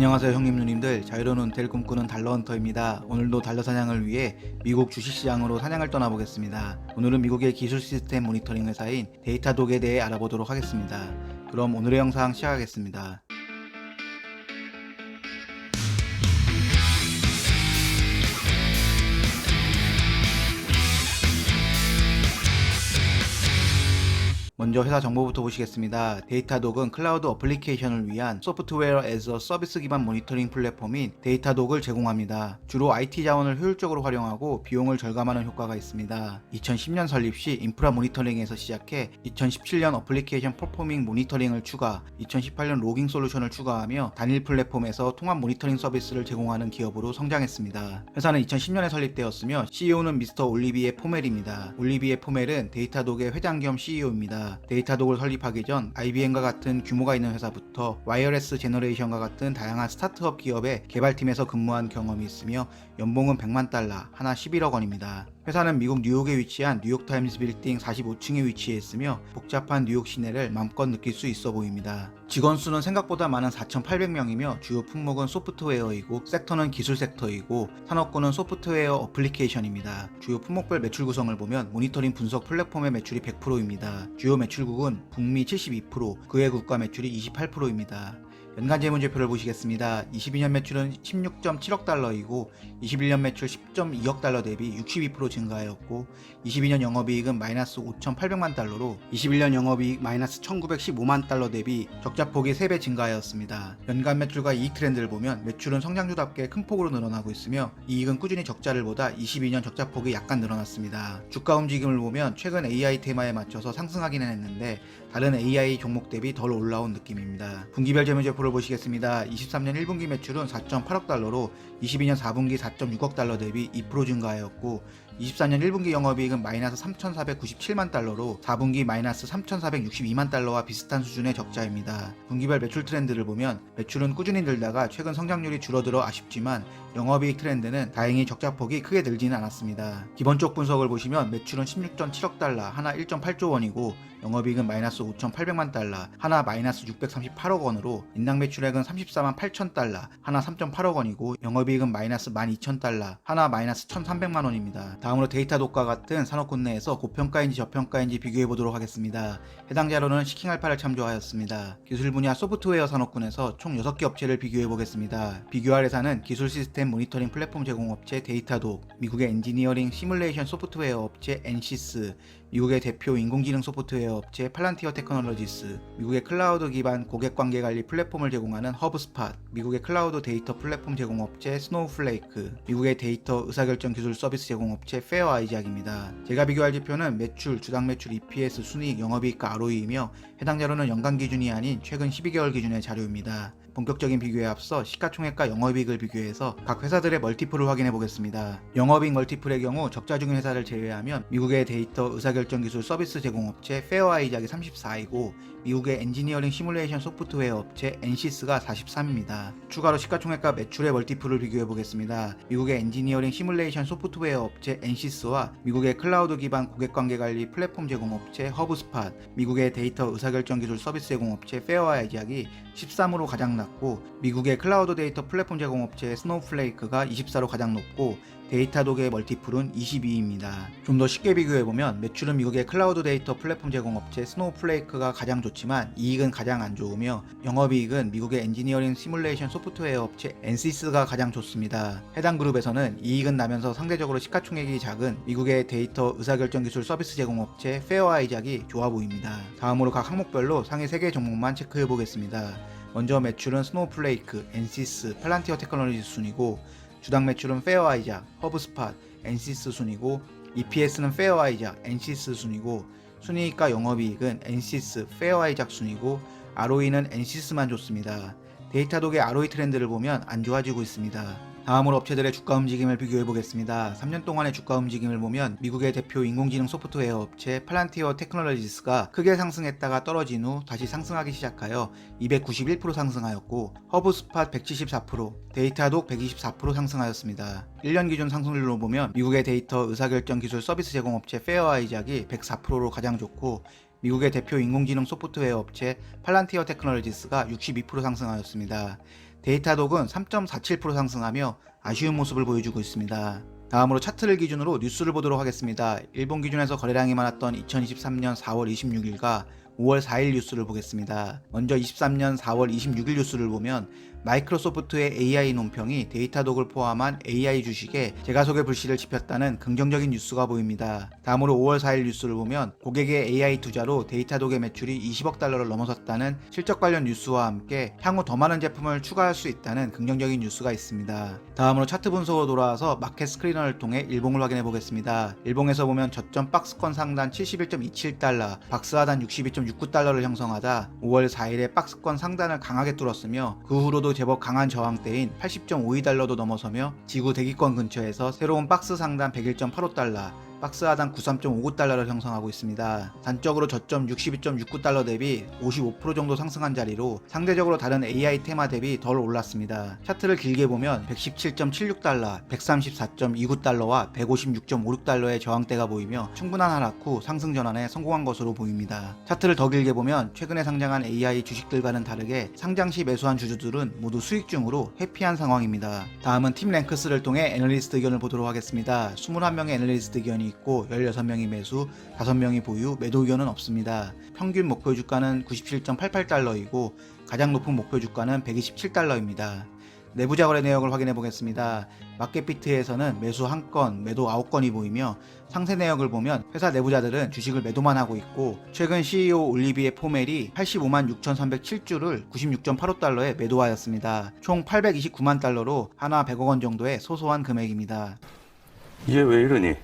안녕하세요 형님 누님들. 자유로운 은퇴를 꿈꾸는 달러헌터입니다. 오늘도 달러 사냥을 위해 미국 주식시장으로 사냥을 떠나보겠습니다. 오늘은 미국의 기술 시스템 모니터링 회사인 데이터독에 대해 알아보도록 하겠습니다. 그럼 오늘의 영상 시작하겠습니다. 먼저 회사 정보부터 보시겠습니다. 데이터독은 클라우드 어플리케이션을 위한 소프트웨어 애저 서비스 기반 모니터링 플랫폼인 데이터독을 제공합니다. 주로 IT 자원을 효율적으로 활용하고 비용을 절감하는 효과가 있습니다. 2010년 설립 시 인프라 모니터링에서 시작해 2017년 어플리케이션 퍼포밍 모니터링을 추가, 2018년 로깅 솔루션을 추가하며 단일 플랫폼에서 통합 모니터링 서비스를 제공하는 기업으로 성장했습니다. 회사는 2010년에 설립되었으며 CEO는 미스터 올리비에 포멜입니다. 올리비에 포멜은 데이터독의 회장 겸 CEO입니다. 데이터독을 설립하기 전 IBM과 같은 규모가 있는 회사부터 와이어레스 제너레이션과 같은 다양한 스타트업 기업의 개발팀에서 근무한 경험이 있으며 연봉은 100만 달러, 하나 11억 원입니다. 회사는 미국 뉴욕에 위치한 뉴욕타임스 빌딩 45층에 위치해 있으며 복잡한 뉴욕 시내를 마음껏 느낄 수 있어 보입니다. 직원 수는 생각보다 많은 4,800명이며 주요 품목은 소프트웨어이고 섹터는 기술 섹터이고 산업군은 소프트웨어 어플리케이션입니다. 주요 품목별 매출 구성을 보면 모니터링 분석 플랫폼의 매출이 100%입니다. 주요 매출국은 북미 72%, 그외 국가 매출이 28%입니다. 연간 재무제표를 보시겠습니다. 22년 매출은 16.7억 달러이고 21년 매출 10.2억 달러 대비 62% 증가하였고 22년 영업이익은 마이너스 5,800만 달러로 21년 영업이익 마이너스 1,915만 달러 대비 적자폭이 3배 증가하였습니다. 연간 매출과 이익 트렌드를 보면 매출은 성장주답게 큰 폭으로 늘어나고 있으며 이익은 꾸준히 적자를 보다 22년 적자폭이 약간 늘어났습니다. 주가 움직임을 보면 최근 AI 테마에 맞춰서 상승하기는 했는데 다른 AI 종목 대비 덜 올라온 느낌입니다. 분기별 재무제표를 보시겠습니다. 23년 1분기 매출은 4.8억 달러로 22년 4분기 4.6억 달러 대비 2% 증가하였고 24년 1분기 영업이익은 마이너스 3,497만 달러로 4분기 마이너스 3,462만 달러와 비슷한 수준의 적자입니다. 분기별 매출 트렌드를 보면 매출은 꾸준히 늘다가 최근 성장률이 줄어들어 아쉽지만 영업이익 트렌드는 다행히 적자폭이 크게 늘지는 않았습니다. 기본적 분석을 보시면 매출은 16.7억 달러, 하나 1.8조 원이고 영업이익은 마이너스 5,800만 달러, 하나 마이너스 638억 원으로 인당 매출액은 34만 8천 달러, 하나 3.8억 원이고 영업이익은 마이너스 12,000달러, 하나 마이너스 1,300만 원입니다. 다음으로 데이터독과 같은 산업군 내에서 고평가인지 저평가인지 비교해 보도록 하겠습니다. 해당 자료는 시킹알파를 참조하였습니다. 기술 분야 소프트웨어 산업군에서 총 6개 업체를 비교해 보겠습니다. 비교할 회사는 기술 시스템 모니터링 플랫폼 제공업체 데이터독, 미국의 엔지니어링 시뮬레이션 소프트웨어 업체 엔시스, 미국의 대표 인공지능 소프트웨어 업체 팔란티어 테크놀로지스, 미국의 클라우드 기반 고객관계 관리 플랫폼을 제공하는 허브스팟, 미국의 클라우드 데이터 플랫폼 제공업체 스노우플레이크, 미국의 데이터 의사결정 기술 서비스 제공업체 페어 아이작입니다. 제가 비교할 지표는 매출, 주당 매출, EPS, 순이익, 영업이익과 ROE이며 해당 자료는 연간 기준이 아닌 최근 12개월 기준의 자료입니다. 본격적인 비교에 앞서 시가총액과 영업이익을 비교해서 각 회사들의 멀티플을 확인해 보겠습니다. 영업이익 멀티플의 경우 적자 중인 회사를 제외하면 미국의 데이터 의사결정 기술 서비스 제공업체 페어 아이작이 34이고 미국의 엔지니어링 시뮬레이션 소프트웨어 업체 엔시스가 43입니다. 추가로 시가총액과 매출의 멀티플을 비교해 보겠습니다. 미국의 엔지니어링 시뮬레이션 소프트웨어 업체 엔시스와 미국의 클라우드 기반 고객관계 관리 플랫폼 제공업체 허브스팟, 미국의 데이터 의사결정 기술 서비스 제공업체 페어 아이작이 13으로 가장 낮고 미국의 클라우드 데이터 플랫폼 제공업체 스노우플레이크가 24로 가장 높고 데이터독의 멀티플은 22입니다. 좀 더 쉽게 비교해보면 매출은 미국의 클라우드 데이터 플랫폼 제공업체 스노우플레이크가 가장 좋지만 이익은 가장 안 좋으며 영업이익은 미국의 엔지니어링 시뮬레이션 소프트웨어 업체 엔시스가 가장 좋습니다. 해당 그룹에서는 이익은 나면서 상대적으로 시가총액이 작은 미국의 데이터 의사결정 기술 서비스 제공업체 페어 아이작이 좋아 보입니다. 다음으로 각 항목별로 상위 3개 종목만 체크해보겠습니다. 먼저 매출은 스노우플레이크, 엔시스, 팔란티어 테크놀로지 순이고 주당 매출은 페어 아이작, 허브스팟, 엔시스 순이고 EPS는 페어 아이작, 엔시스 순이고 순이익과 영업이익은 엔시스, 페어 아이작 순이고 ROE는 엔시스만 좋습니다. 데이터독의 ROE 트렌드를 보면 안 좋아지고 있습니다. 다음으로 업체들의 주가 움직임을 비교해 보겠습니다. 3년 동안의 주가 움직임을 보면 미국의 대표 인공지능 소프트웨어 업체 팔란티어 테크놀로지스가 크게 상승했다가 떨어진 후 다시 상승하기 시작하여 291% 상승하였고 허브스팟 174%, 데이터독 124% 상승하였습니다. 1년 기준 상승률로 보면 미국의 데이터 의사결정 기술 서비스 제공업체 페어 아이작이 104%로 가장 좋고 미국의 대표 인공지능 소프트웨어 업체 팔란티어 테크놀로지스가 62% 상승하였습니다. 데이터독은 3.47% 상승하며 아쉬운 모습을 보여주고 있습니다. 다음으로 차트를 기준으로 뉴스를 보도록 하겠습니다. 일본 기준에서 거래량이 많았던 2023년 4월 26일과 5월 4일 뉴스를 보겠습니다. 먼저 23년 4월 26일 뉴스를 보면 마이크로소프트의 AI 논평이 데이터독을 포함한 AI 주식에 재가속의 불씨를 지폈다는 긍정적인 뉴스가 보입니다. 다음으로 5월 4일 뉴스를 보면 고객의 AI 투자로 데이터독의 매출이 20억 달러를 넘어섰다는 실적 관련 뉴스와 함께 향후 더 많은 제품을 추가할 수 있다는 긍정적인 뉴스가 있습니다. 다음으로 차트 분석으로 돌아와서 마켓 스크리너를 통해 일봉을 확인해 보겠습니다. 일봉에서 보면 저점 박스권 상단 71.27달러, 박스 하단 62.69달러를 형성하다 5월 4일에 박스권 상단을 강하게 뚫었으며 그 후로도 제법 강한 저항대인 80.52달러도 넘어서며 지구 대기권 근처에서 새로운 박스 상단 101.85달러, 박스 하단 93.59달러를 형성하고 있습니다. 단적으로 저점 62.69달러 대비 55% 정도 상승한 자리로 상대적으로 다른 AI 테마 대비 덜 올랐습니다. 차트를 길게 보면 117.76달러, 134.29달러와 156.56달러의 저항대가 보이며 충분한 하락 후 상승 전환에 성공한 것으로 보입니다. 차트를 더 길게 보면 최근에 상장한 AI 주식들과는 다르게 상장 시 매수한 주주들은 모두 수익 중으로 해피한 상황입니다. 다음은 팀 랭크스를 통해 애널리스트 의견을 보도록 하겠습니다. 21명의 애널리스트 의견이 있고 16명이 매수, 5명이 보유, 매도 의견은 없습니다. 평균 목표 주가는 97.88달러이고 가장 높은 목표 주가는 127달러입니다. 내부자 거래 내역을 확인해 보겠습니다. 마켓비트에서는 매수 1건, 매도 9건이 보이며 상세 내역을 보면 회사 내부자들은 주식을 매도만 하고 있고 최근 CEO 올리비에 포멜이 85만 6,307주를 96.85달러에 매도하였습니다. 총 829만 달러로 하나 100억 원 정도의 소소한 금액입니다. 이게 왜 이러니?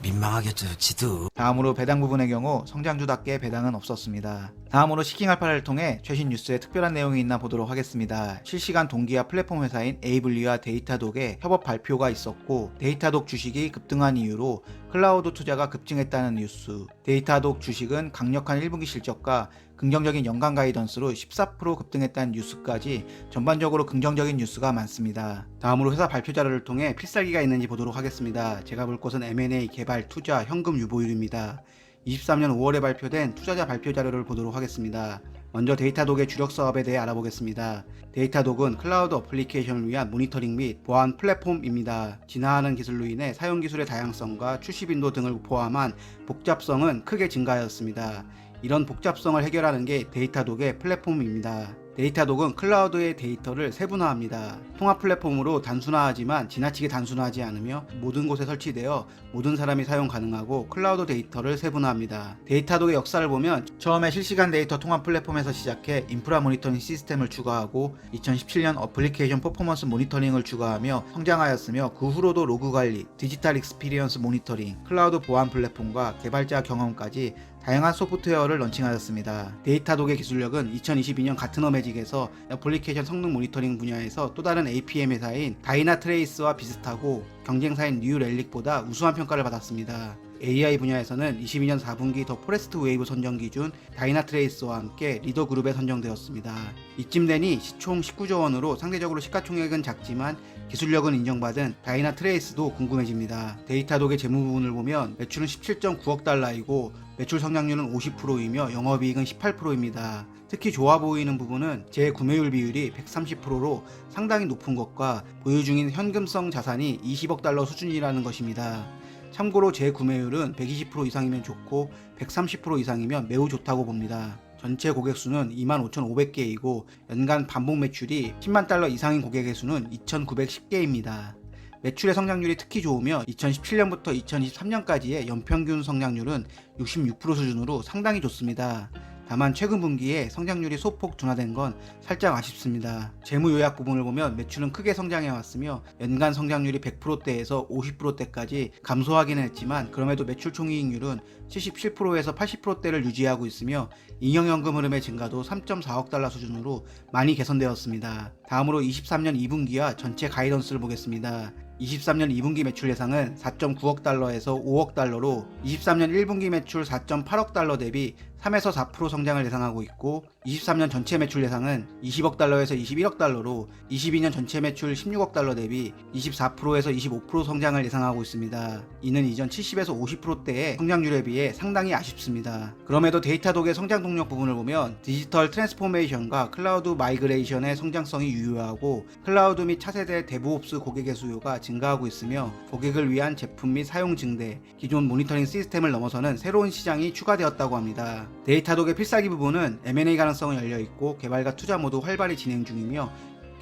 민망하겠죠, 지도. 다음으로 배당 부분의 경우 성장주답게 배당은 없었습니다. 다음으로 시킹알파를 통해 최신 뉴스에 특별한 내용이 있나 보도록 하겠습니다. 실시간 동기화 플랫폼 회사인 에이블리와 데이터독의 협업 발표가 있었고 데이터독 주식이 급등한 이유로 클라우드 투자가 급증했다는 뉴스, 데이터독 주식은 강력한 1분기 실적과 긍정적인 연간 가이던스로 14% 급등했다는 뉴스까지 전반적으로 긍정적인 뉴스가 많습니다. 다음으로 회사 발표 자료를 통해 필살기가 있는지 보도록 하겠습니다. 제가 볼 것은 M&A, 개발, 투자, 현금 유보율입니다. 23년 5월에 발표된 투자자 발표 자료를 보도록 하겠습니다. 먼저 데이터독의 주력 사업에 대해 알아보겠습니다. 데이터독은 클라우드 어플리케이션을 위한 모니터링 및 보안 플랫폼입니다. 진화하는 기술로 인해 사용 기술의 다양성과 출시 빈도 등을 포함한 복잡성은 크게 증가하였습니다. 이런 복잡성을 해결하는 게 데이터독의 플랫폼입니다. 데이터독은 클라우드의 데이터를 세분화합니다. 통합 플랫폼으로 단순화하지만 지나치게 단순화하지 않으며 모든 곳에 설치되어 모든 사람이 사용 가능하고 클라우드 데이터를 세분화합니다. 데이터독의 역사를 보면 처음에 실시간 데이터 통합 플랫폼에서 시작해 인프라 모니터링 시스템을 추가하고 2017년 어플리케이션 퍼포먼스 모니터링을 추가하며 성장하였으며 그 후로도 로그 관리, 디지털 익스피리언스 모니터링, 클라우드 보안 플랫폼과 개발자 경험까지 다양한 소프트웨어를 런칭하였습니다. 데이터독의 기술력은 2022년 가트너 매직에서 애플리케이션 성능 모니터링 분야에서 또 다른 APM 회사인 다이나트레이스와 비슷하고 경쟁사인 뉴렐릭보다 우수한 평가를 받았습니다. AI 분야에서는 22년 4분기 더 포레스트 웨이브 선정 기준 다이나트레이스와 함께 리더 그룹에 선정되었습니다. 이쯤 되니 시총 19조 원으로 상대적으로 시가총액은 작지만 기술력은 인정받은 다이나트레이스도 궁금해집니다. 데이터독의 재무 부분을 보면 매출은 17.9억 달러이고 매출 성장률은 50%이며 영업이익은 18%입니다. 특히 좋아 보이는 부분은 재구매율 비율이 130%로 상당히 높은 것과 보유 중인 현금성 자산이 20억 달러 수준이라는 것입니다. 참고로 재구매율은 120% 이상이면 좋고 130% 이상이면 매우 좋다고 봅니다. 전체 고객 수는 25,500개이고 연간 반복 매출이 10만 달러 이상인 고객의 수는 2,910개입니다. 매출의 성장률이 특히 좋으며 2017년부터 2023년까지의 연평균 성장률은 66% 수준으로 상당히 좋습니다. 다만 최근 분기에 성장률이 소폭 둔화된 건 살짝 아쉽습니다. 재무 요약 부분을 보면 매출은 크게 성장해 왔으며 연간 성장률이 100%대에서 50%대까지 감소하기는 했지만 그럼에도 매출 총이익률은 77%에서 80%대를 유지하고 있으며 잉여연금 흐름의 증가도 3.4억 달러 수준으로 많이 개선되었습니다. 다음으로 23년 2분기와 전체 가이던스를 보겠습니다. 23년 2분기 매출 예상은 4.9억 달러에서 5억 달러로 23년 1분기 매출 4.8억 달러 대비 3에서 4% 성장을 예상하고 있고 23년 전체 매출 예상은 20억 달러에서 21억 달러로 22년 전체 매출 16억 달러 대비 24%에서 25% 성장을 예상하고 있습니다. 이는 이전 70에서 50%대의 성장률에 비해 상당히 아쉽습니다. 그럼에도 데이터독의 성장 동력 부분을 보면 디지털 트랜스포메이션과 클라우드 마이그레이션의 성장성이 유효하고 클라우드 및 차세대 데브옵스 고객의 수요가 증가하고 있으며 고객을 위한 제품 및 사용 증대, 기존 모니터링 시스템을 넘어서는 새로운 시장이 추가되었다고 합니다. 데이터독의 필살기 부분은 M&A 가능성은 열려있고 개발과 투자 모두 활발히 진행 중이며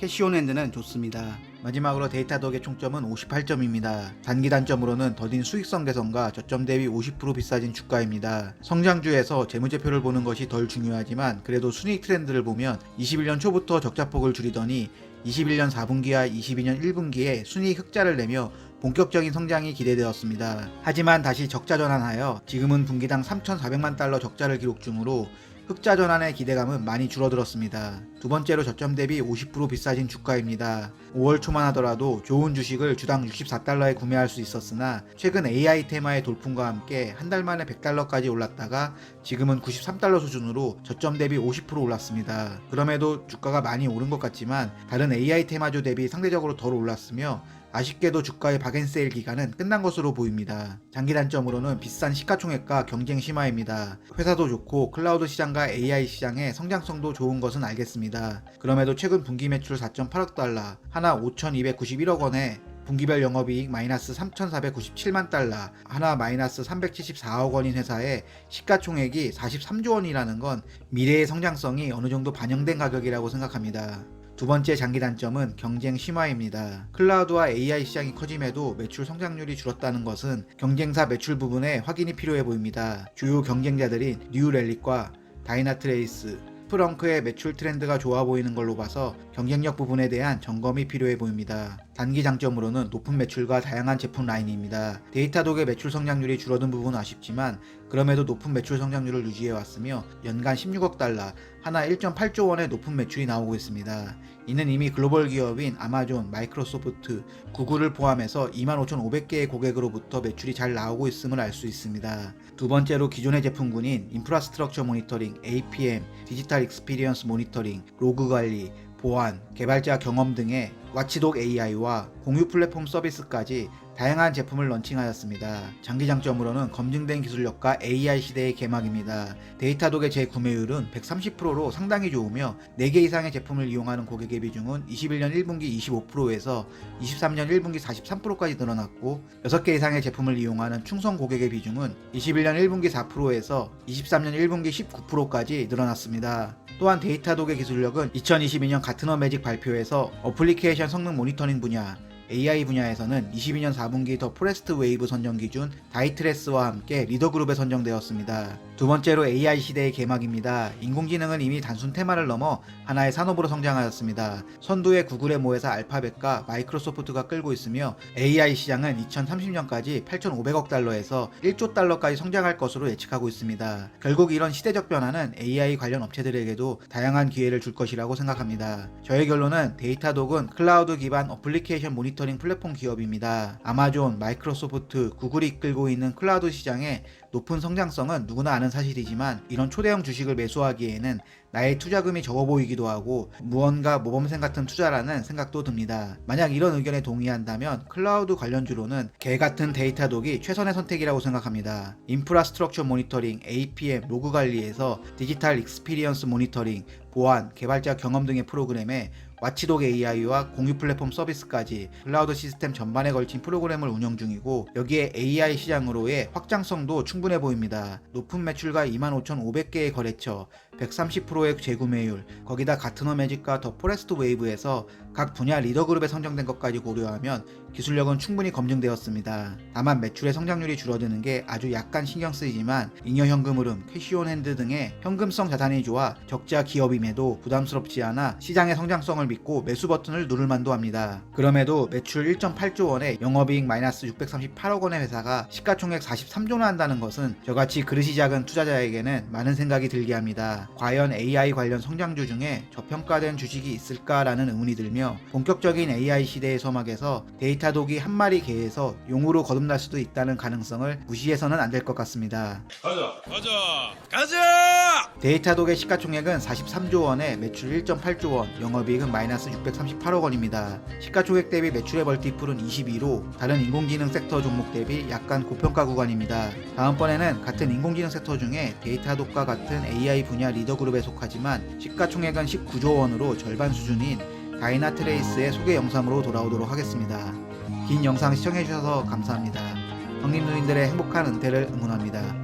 캐시온핸드는 좋습니다. 마지막으로 데이터독의 총점은 58점입니다. 단기 단점으로는 더딘 수익성 개선과 저점 대비 50% 비싸진 주가입니다. 성장주에서 재무제표를 보는 것이 덜 중요하지만 그래도 순이익 트렌드를 보면 21년 초부터 적자폭을 줄이더니 21년 4분기와 22년 1분기에 순이익 흑자를 내며 본격적인 성장이 기대되었습니다. 하지만 다시 적자 전환하여 지금은 분기당 3,400만 달러 적자를 기록 중으로 흑자 전환의 기대감은 많이 줄어들었습니다. 두 번째로 저점 대비 50% 비싸진 주가입니다. 5월 초만 하더라도 좋은 주식을 주당 64달러에 구매할 수 있었으나 최근 AI 테마의 돌풍과 함께 한 달 만에 100달러까지 올랐다가 지금은 93달러 수준으로 저점 대비 50% 올랐습니다. 그럼에도 주가가 많이 오른 것 같지만 다른 AI 테마주 대비 상대적으로 덜 올랐으며 아쉽게도 주가의 박앤세일 기간은 끝난 것으로 보입니다. 장기 단점으로는 비싼 시가총액과 경쟁 심화입니다. 회사도 좋고 클라우드 시장과 AI 시장의 성장성도 좋은 것은 알겠습니다. 그럼에도 최근 분기 매출 4.8억 달러, 하나 5,291억 원에 분기별 영업이익 마이너스 3,497만 달러, 하나 마이너스 374억 원인 회사의 시가총액이 43조 원이라는 건 미래의 성장성이 어느 정도 반영된 가격이라고 생각합니다. 두 번째 장기 단점은 경쟁 심화입니다. 클라우드와 AI 시장이 커짐에도 매출 성장률이 줄었다는 것은 경쟁사 매출 부분에 확인이 필요해 보입니다. 주요 경쟁자들인 뉴렐릭과 다이나트레이스, 스프렁크의 매출 트렌드가 좋아 보이는 걸로 봐서 경쟁력 부분에 대한 점검이 필요해 보입니다. 단기 장점으로는 높은 매출과 다양한 제품 라인입니다. 데이터독의 매출 성장률이 줄어든 부분은 아쉽지만 그럼에도 높은 매출 성장률을 유지해 왔으며 연간 16억 달러, 하나 1.8조 원의 높은 매출이 나오고 있습니다. 이는 이미 글로벌 기업인 아마존, 마이크로소프트, 구글을 포함해서 25,500개의 고객으로부터 매출이 잘 나오고 있음을 알 수 있습니다. 두 번째로 기존의 제품군인 인프라스트럭처 모니터링, APM, 디지털 익스피리언스 모니터링, 로그 관리, 보안, 개발자 경험 등의 와치독 AI와 공유 플랫폼 서비스까지 다양한 제품을 런칭하였습니다. 장기 장점으로는 검증된 기술력과 AI 시대의 개막입니다. 데이터독의 재구매율은 130%로 상당히 좋으며 4개 이상의 제품을 이용하는 고객의 비중은 21년 1분기 25%에서 23년 1분기 43%까지 늘어났고 6개 이상의 제품을 이용하는 충성 고객의 비중은 21년 1분기 4%에서 23년 1분기 19%까지 늘어났습니다. 또한 데이터독의 기술력은 2022년 가트너 매직 발표에서 어플리케이션 성능 모니터링 분야, AI 분야에서는 22년 4분기 더 포레스트 웨이브 선정 기준 다이트레스와 함께 리더그룹에 선정되었습니다. 두 번째로 AI 시대의 개막입니다. 인공지능은 이미 단순 테마를 넘어 하나의 산업으로 성장하였습니다. 선두의 구글의 모회사 알파벳과 마이크로소프트가 끌고 있으며 AI 시장은 2030년까지 8,500억 달러에서 1조 달러까지 성장할 것으로 예측하고 있습니다. 결국 이런 시대적 변화는 AI 관련 업체들에게도 다양한 기회를 줄 것이라고 생각합니다. 저의 결론은 데이터독은 클라우드 기반 어플리케이션 모니터링 플랫폼 기업입니다. 아마존, 마이크로소프트, 구글이 이끌고 있는 클라우드 시장의 높은 성장성은 누구나 아는 사실이지만 이런 초대형 주식을 매수하기에는 나의 투자금이 적어 보이기도 하고 무언가 모범생 같은 투자라는 생각도 듭니다. 만약 이런 의견에 동의한다면 클라우드 관련주로는 개같은 데이터독이 최선의 선택이라고 생각합니다. 인프라스트럭처 모니터링, APM, 로그 관리에서 디지털 익스피리언스 모니터링, 보안, 개발자 경험 등의 프로그램에 와치독 AI와 공유 플랫폼 서비스까지 클라우드 시스템 전반에 걸친 프로그램을 운영 중이고 여기에 AI 시장으로의 확장성도 충분해 보입니다. 높은 매출과 25,500개의 거래처, 130%의 재구매율, 거기다 가트너 매직과 더 포레스트 웨이브에서 각 분야 리더그룹에 선정된 것까지 고려하면 기술력은 충분히 검증되었습니다. 다만 매출의 성장률이 줄어드는 게 아주 약간 신경 쓰이지만 잉여 현금 흐름, 캐시온핸드 등의 현금성 자산이 좋아 적자 기업임에도 부담스럽지 않아 시장의 성장성을 믿고 매수 버튼을 누를 만도 합니다. 그럼에도 매출 1.8조 원에 영업이익 마이너스 638억 원의 회사가 시가총액 43조나 한다는 것은 저같이 그릇이 작은 투자자에게는 많은 생각이 들게 합니다. 있습니다. 과연 AI 관련 성장주 중에 저평가된 주식이 있을까라는 의문이 들며 본격적인 AI 시대의 서막에서 데이터독이 한 마리 개에서 용으로 거듭날 수도 있다는 가능성을 무시해서는 안 될 것 같습니다. 데이터독의 시가총액은 43조 원에 매출 1.8조 원, 영업이익은 마이너스 638억 원입니다. 시가총액 대비 매출의 멀티플은 22로 다른 인공지능 섹터 종목 대비 약간 고평가 구간입니다. 다음번에는 같은 인공지능 섹터 중에 데이터독과 같은 AI 분야 리더그룹에 속하지만 시가총액은 19조 원으로 절반 수준인 다이나트레이스의 소개 영상으로 돌아오도록 하겠습니다. 긴 영상 시청해주셔서 감사합니다. 형님 누님들의 행복한 은퇴를 응원합니다.